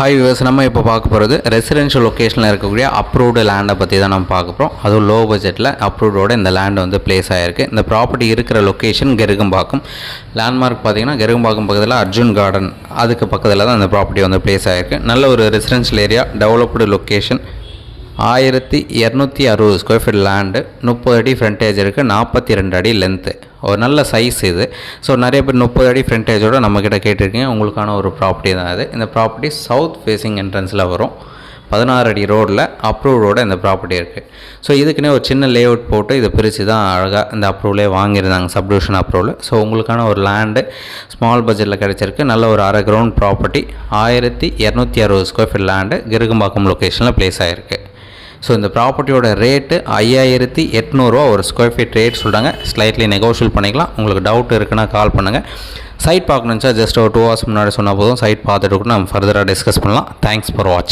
Hi viewers, நம்ம இப்போ பார்க்க போகிறது ரெசிடென்ஷியல் லொக்கேஷனில் இருக்கக்கூடிய அப்ரூவ்டு லேண்டை பற்றி தான் நம்ம பார்க்க போகிறோம். அதுவும் லோ பட்ஜெட்டில் அப்ரூவ்டோட இந்த லேண்ட் வந்து பிளேஸ் ஆகிருக்கு. இந்த ப்ராப்பர்ட்டி இருக்கிற லொக்கேஷன் கெருகம்பாக்கம். லேண்ட்மார்க் பார்த்திங்கன்னா கெருகம்பாக்கம் பக்கத்தில் அர்ஜுன் கார்டன், அதுக்கு பக்கத்தில் தான் இந்த ப்ராப்பர்ட்டி வந்து பிளேஸ் ஆகிருக்கு. நல்ல ஒரு residential area, developed location. 1260 square feet land, 30 அடி ஃப்ரண்டேஜ் இருக்குது, 42 அடி லென்த்து. ஒரு நல்ல சைஸ் இது. ஸோ நிறைய பேர் 30 அடி ஃப்ரண்டேஜோடு நம்மக்கிட்ட கேட்டிருக்கீங்க. உங்களுக்கான ஒரு ப்ராப்பர்ட்டி தான் இது. இந்த ப்ராப்பர்ட்டி சவுத் ஃபேஸிங் என்ட்ரன்ஸில் வரும். 16 அடி ரோடில் அப்ரூவ்டோட இந்த ப்ராப்பர்ட்டி இருக்குது. ஸோ இதுக்குன்னே ஒரு சின்ன லேஅவுட் போட்டு இதை பிரித்து தான் அழகாக இந்த அப்ரூவ்லே வாங்கியிருந்தாங்க, சப்டிவிஷன் அப்ரூவில். ஸோ உங்களுக்கான ஒரு லேண்டு ஸ்மால் பட்ஜெட்டில் கிடச்சிருக்கு. நல்ல ஒரு அரை ground property, 1260 square feet land, Gerugambakkam லொக்கேஷனில் பிளேஸ் ஆகிருக்கு. ஸோ இந்த ப்ராப்பர்ட்டியோட ரேட்டு 5800 ஒரு ஸ்கொயர் ஃபீட் ரேட் சொல்கிறாங்க. ஸ்லைட்லி நெகோஷியல் பண்ணிக்கலாம். உங்களுக்கு டவுட் இருக்குன்னா கால் பண்ணுங்கள். சைட் பார்க்கணுச்சா ஜஸ்ட் ஒரு 2 hours முன்னாடி சொன்னால் போதும். சைட் பார்த்துட்டு கூட நம்ம ஃபர்தராக டிஸ்கஸ் பண்ணலாம். தேங்க்ஸ் ஃபார் வாட்சிங்.